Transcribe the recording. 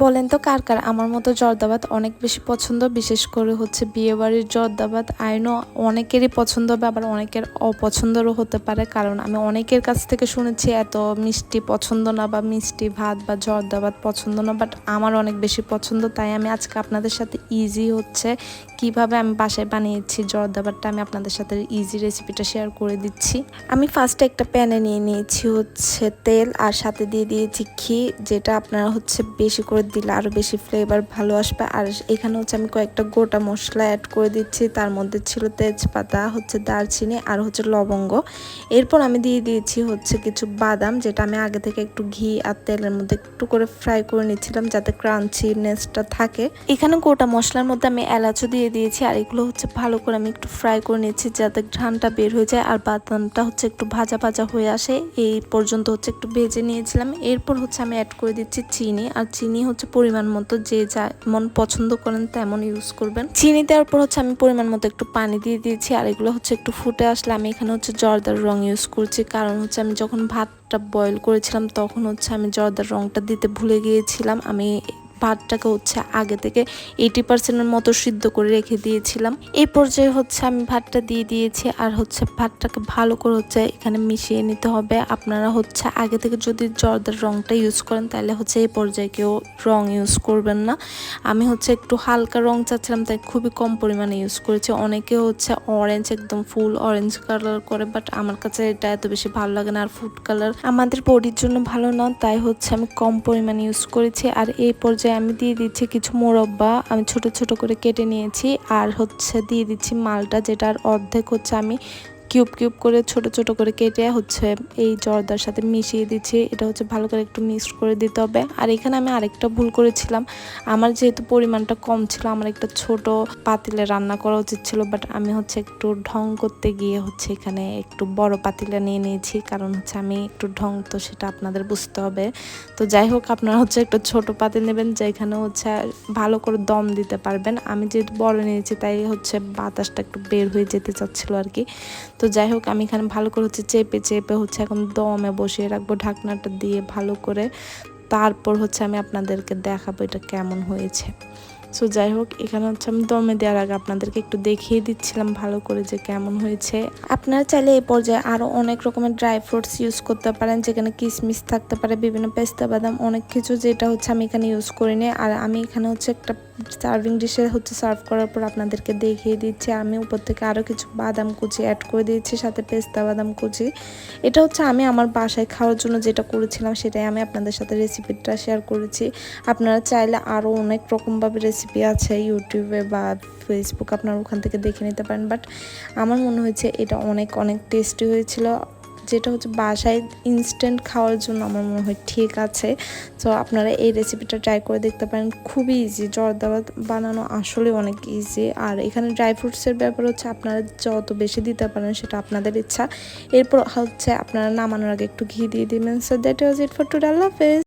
বলেন তো কার কার আমার মতো জর্দা ভাত অনেক বেশি পছন্দ, বিশেষ করে হচ্ছে বিয়েবাড়ির জর্দা ভাত। আই নো অনেকেরই পছন্দ হবে, আবার অনেকের অপছন্দেরও হতে পারে, কারণ আমি অনেকের কাছ থেকে শুনেছি এত মিষ্টি পছন্দ না, বা মিষ্টি ভাত বা জর্দা ভাত পছন্দ না, বাট আমার অনেক বেশি পছন্দ। তাই আমি আজকে আপনাদের সাথে ইজি হচ্ছে কিভাবে আমি বাসায় বানিয়েছি জর্দা ভাতটা, আমি আপনাদের সাথে ইজি রেসিপিটা শেয়ার করে দিচ্ছি। আমি ফার্স্টে একটা প্যানে নিয়ে নিয়েছি হচ্ছে তেল, আর সাথে দিয়ে দিয়েছি ঘি, যেটা আপনারা হচ্ছে বেশি করে দিলে আরও বেশি ফ্লেভার ভালো আসবে। আর এখানে হচ্ছে আমি কয়েকটা গোটা মশলা অ্যাড করে দিচ্ছি, তার মধ্যে ছিল তেজপাতা, হচ্ছে দারচিনি আর হচ্ছে লবঙ্গ। এরপর আমি দিয়ে দিয়েছি হচ্ছে কিছু বাদাম, যেটা আমি আগে থেকে একটু ঘি আর তেলের মধ্যে একটু করে ফ্রাই করে নিচ্ছিলাম, যাতে ক্রাঞ্চিনেসটা থাকে। এখানে গোটা মশলার মধ্যে আমি এলাচও দিয়ে দিয়েছি, আর এগুলো হচ্ছে ভালো করে আমি একটু ফ্রাই করে নিচ্ছি, যাতে ঘ্রাণটা বের হয়ে যায় আর বাদামটা হচ্ছে একটু ভাজা ভাজা হয়ে আসে। এই পর্যন্ত হচ্ছে একটু ভেজে নিয়েছিলাম। এরপর হচ্ছে আমি অ্যাড করে দিচ্ছি চিনি, আর চিনি হচ্ছে পরিমাণ মতো, যে যেমন পছন্দ করেন তেমন ইউজ করবেন। চিনি দেওয়ার পর হচ্ছে আমি পরিমাণ মতো একটু পানি দিয়ে দিয়েছি, আর এগুলো হচ্ছে একটু ফুটে আসলে আমি এখানে হচ্ছে জর্দার রং ইউজ করছি, কারণ হচ্ছে আমি যখন ভাতটা বয়েল করেছিলাম তখন হচ্ছে আমি জর্দার রংটা দিতে ভুলে গিয়েছিলাম। আমি ভাতটাকে হচ্ছে আগে থেকে 80% মতো সিদ্ধ করে রেখে দিয়েছিলাম। এই পর্যায়ে হচ্ছে আমি ভাতটা দিয়ে দিয়েছি, আর হচ্ছে ভাতটাকে ভালো করে হচ্ছে এখানে মিশিয়ে নিতে হবে। আপনারা হচ্ছে আগে থেকে যদি জর্দার রংটা ইউজ করেন তাহলে হচ্ছে এই পর্যায়ে কেউ রং ইউজ করবেন না। আমি হচ্ছে একটু হালকা রং চাচ্ছিলাম, তাই খুবই কম পরিমাণে ইউজ করেছি। অনেকে হচ্ছে অরেঞ্জ, একদম ফুল অরেঞ্জ কালার করে, বাট আমার কাছে এটা এত বেশি ভালো লাগে না। আর ফুড কালার আমাদের বডির জন্য ভালো না, তাই হচ্ছে আমি কম পরিমাণে ইউজ করেছি। আর এই পর্যায়ে আমি দিয়ে দিচ্ছি কিছু মোরব্বা, আমি ছোট ছোট করে কেটে নিয়েছি, আর হচ্ছে দিয়ে দিচ্ছি মালটা, যেটার অর্ধেক হচ্ছে আমি কিউব কিউব করে ছোট ছোট করে কেটে হচ্ছে এই জর্দার সাথে মিশিয়ে দিচ্ছি। এটা হচ্ছে ভালো করে একটু মিক্স করে দিতে হবে। আর এখানে আমি আরেকটা ভুল করেছিলাম, আমার যেহেতু পরিমাণটা কম ছিল, আমার একটা ছোট পাতিলে রান্না করা উচিত ছিল, বাট আমি হচ্ছে একটু ঢং করতে গিয়ে হচ্ছে এখানে একটু বড় পাতিলা নিয়ে নিয়েছি, কারণ হচ্ছে আমি একটু ঢং, তো সেটা আপনাদের বুঝতে হবে। তো যাই হোক, আপনারা হচ্ছে একটু ছোট পাতিল নেবেন, যেখানে হচ্ছে ভালো করে দম দিতে পারবেন। আমি যেহেতু বড় নিয়েছি তাই হচ্ছে বাতাসটা একটু বের হয়ে যেতে চাচ্ছিল আর কি। তো যাই হোক, আমি এখানে ভালো করে হচ্ছে চেপে চেপে হচ্ছে এখন দমে বসিয়ে রাখবো ঢাকনাটা দিয়ে ভালো করে। তারপর হচ্ছে আমি আপনাদেরকে দেখাবো এটা কেমন হয়েছে। সো যাই হোক, এখানে হচ্ছে আমি দমে দেওয়ার আগে আপনাদেরকে একটু দেখিয়ে দিচ্ছিলাম ভালো করে যে কেমন হয়েছে। আপনারা চাইলে এই পর্যায়ে আরও অনেক রকমের ড্রাই ফ্রুটস ইউজ করতে পারেন, যেখানে কিশমিশ থাকতে পারে, বিভিন্ন পেস্তা বাদাম, অনেক কিছু, যেটা হচ্ছে আমি এখানে ইউজ করিনি। আর আমি এখানে হচ্ছে একটা সার্ভিং ডিশে হচ্ছে সার্ভ করার পর আপনাদেরকে দেখিয়ে দিচ্ছি। আমি উপর থেকে আরও কিছু বাদাম কুচি অ্যাড করে দিয়েছি, সাথে পেস্তা বাদাম কুচি। এটা হচ্ছে আমি আমার বাসায় খাওয়ার জন্য যেটা করেছিলাম, সেটাই আমি আপনাদের সাথে রেসিপিটা শেয়ার করেছি। আপনারা চাইলে আরও অনেক রকমভাবে রেসিপি আছে ইউটিউবে বা ফেসবুক, আপনারা ওখান থেকে দেখে নিতে পারেন, বাট আমার মনে হয়েছে এটা অনেক অনেক টেস্টি হয়েছিল, যেটা হচ্ছে বাসায় ইনস্ট্যান্ট খাওয়ার জন্য আমার মনে হয় ঠিক আছে। তো আপনারা এই রেসিপিটা ট্রাই করে দেখতে পারেন, খুবই ইজি। জর্দা ভাত বানানো আসলে অনেক ইজি। আর এখানে ড্রাই ফ্রুটসের ব্যাপার হচ্ছে আপনারা যত বেশি দিতে পারেন সেটা আপনাদের ইচ্ছা। এরপর হচ্ছে আপনারা নামানোর আগে একটু ঘি দিয়ে দিবেন। So that was it for today. আল্লাহ হাফেজ।